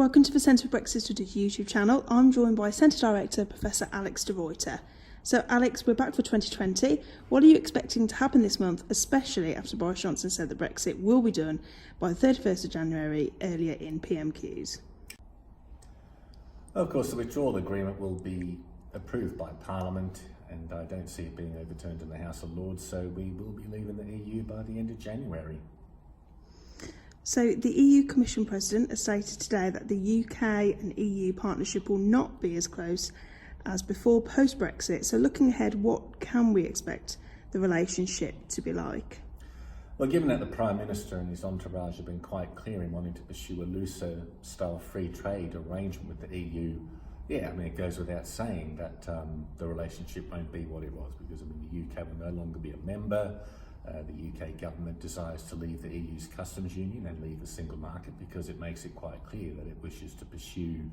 Welcome to the Centre for Brexit Studies YouTube channel. I'm joined by Centre Director Professor Alex de Ruyter. So Alex, we're back for 2020. What are you expecting to happen this month, especially after Boris Johnson said that Brexit will be done by the 31st of January earlier in PMQs? Well, of course, the withdrawal agreement will be approved by Parliament, and I don't see it being overturned in the House of Lords, so we will be leaving the EU by the end of January. So the EU Commission President has stated today that the UK and EU partnership will not be as close as before post-Brexit. So looking ahead, what can we expect the relationship to be like? Well, given that the Prime Minister and his entourage have been quite clear in wanting to pursue a looser style free trade arrangement with the EU, it goes without saying that the relationship won't be what it was, because the UK will no longer be a member. The UK government desires to leave the EU's customs union and leave the single market because it makes it quite clear that it wishes to pursue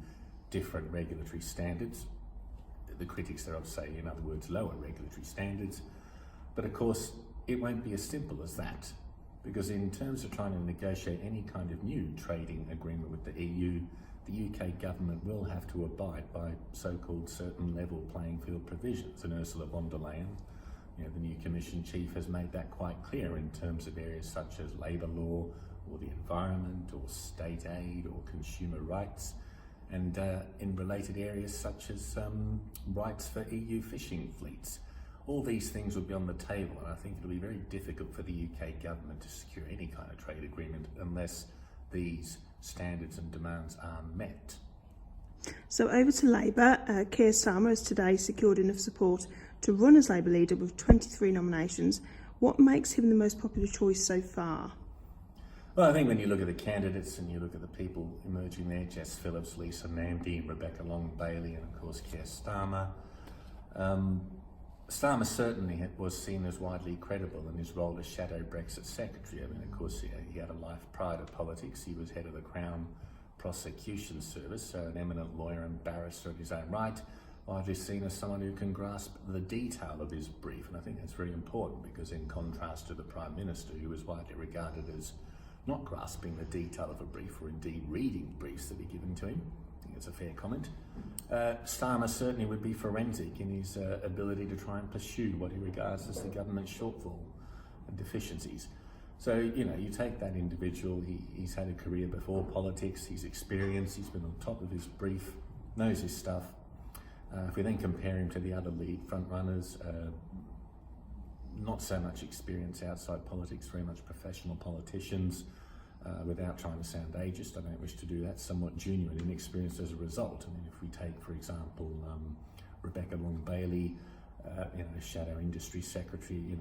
different regulatory standards. The critics thereof say, in other words, lower regulatory standards. But of course, it won't be as simple as that, because in terms of trying to negotiate any kind of new trading agreement with the EU, the UK government will have to abide by so-called certain level playing field provisions. And Ursula von der Leyen, the new Commission chief, has made that quite clear in terms of areas such as labour law, or the environment, or state aid, or consumer rights, and in related areas such as rights for EU fishing fleets. All these things will be on the table, and I think it'll be very difficult for the UK government to secure any kind of trade agreement unless these standards and demands are met. So over to Labour, Keir Starmer has today secured enough support to run as Labour leader with 23 nominations. What makes him the most popular choice so far? Well, I think when you look at the candidates and you look at the people emerging there, Jess Phillips, Lisa Nandy, Rebecca Long-Bailey, and of course Keir Starmer. Starmer certainly was seen as widely credible in his role as Shadow Brexit Secretary. Of course, he had a life prior to politics. He was head of the Crown Prosecution Service, so an eminent lawyer and barrister in his own right, widely seen as someone who can grasp the detail of his brief. And I think that's very important, because in contrast to the Prime Minister, who was widely regarded as not grasping the detail of a brief, or indeed reading briefs that are given to him, I think it's a fair comment, Starmer certainly would be forensic in his ability to try and pursue what he regards as the government's shortfall and deficiencies. So, you take that individual, he's had a career before politics, he's experienced, he's been on top of his brief, knows his stuff. If we then compare him to the other lead front runners, not so much experience outside politics, very much professional politicians, without trying to sound ageist, I don't wish to do that, somewhat junior and inexperienced as a result. If we take, for example, Rebecca Long-Bailey, Shadow Industry Secretary,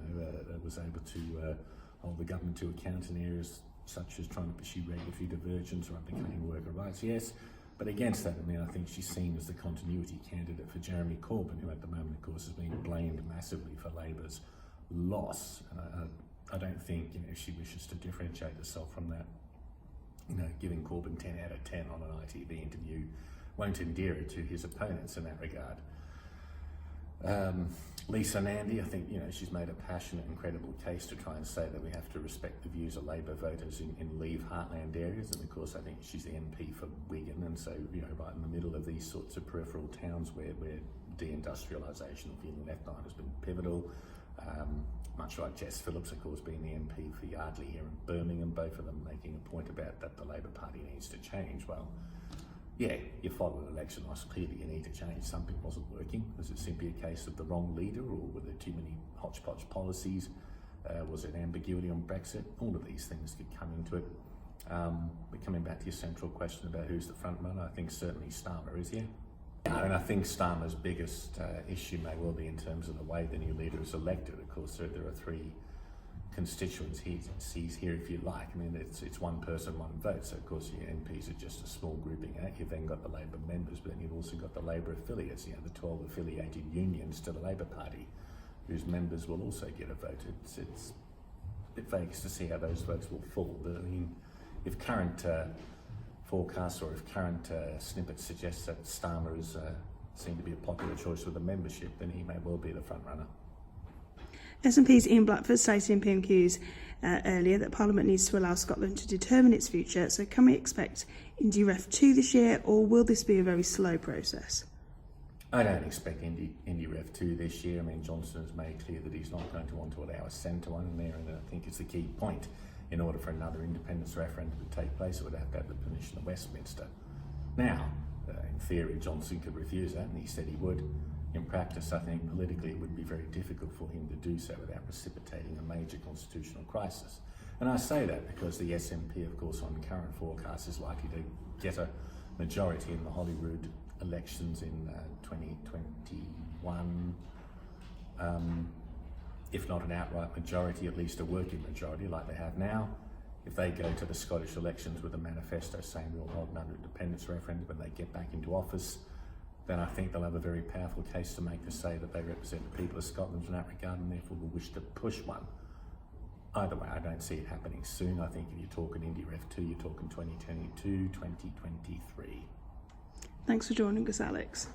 was able to hold the government to account in areas such as trying to pursue regulatory divergence or undercutting worker rights, yes. But against that, I think she's seen as the continuity candidate for Jeremy Corbyn, who at the moment, of course, is being blamed massively for Labour's loss. And I don't think she wishes to differentiate herself from that. Giving Corbyn 10 out of 10 on an ITV interview won't endear her to his opponents in that regard. Lisa Nandy, I think she's made a passionate and credible case to try and say that we have to respect the views of Labour voters in Leave heartland areas, and of course I think she's the MP for Wigan, and so right in the middle of these sorts of peripheral towns where deindustrialisation of feeling left behind has been pivotal. Much like Jess Phillips, of course, being the MP for Yardley here in Birmingham, both of them making a point about that the Labour Party needs to change. Well, you follow an election loss, clearly you need to change. Something wasn't working. Was it simply a case of the wrong leader, or were there too many hodgepodge policies? Was it ambiguity on Brexit? All of these things could come into it. But coming back to your central question about who's the front runner, I think certainly Starmer is here. And I think Starmer's biggest issue may well be in terms of the way the new leader is elected. Of course, there are three constituents he's here, if you like. It's one person, one vote. So of course your MPs are just a small grouping out. You've then got the Labour members, but then you've also got the Labour affiliates, the 12 affiliated unions to the Labour Party, whose members will also get a vote. It's a bit vague to see how those votes will fall. But if current forecasts or if current snippets suggest that Starmer is seen to be a popular choice with the membership, then he may well be the front runner. SNP's Ian Blackford stated in PMQs earlier that Parliament needs to allow Scotland to determine its future, so can we expect Indy Ref 2 this year, or will this be a very slow process? I don't expect Indy Ref 2 this year. I mean, Johnson has made clear that he's not going to want to allow a centre one in there, and I think it's the key point. In order for another independence referendum to take place, it would have to have the permission of Westminster. Now, in theory, Johnson could refuse that, and he said he would. In practice, I think politically it would be very difficult for him to do so without precipitating a major constitutional crisis. And I say that because the SNP, of course, on current forecasts is likely to get a majority in the Holyrood elections in 2021, if not an outright majority, at least a working majority like they have now. If they go to the Scottish elections with a manifesto saying we'll hold another independence referendum when they get back into office, then I think they'll have a very powerful case to make to say that they represent the people of Scotland in that regard, and therefore will wish to push one. Either way, I don't see it happening soon. I think if you're talking Indy Ref 2, you're talking 2022, 2023. Thanks for joining us, Alex.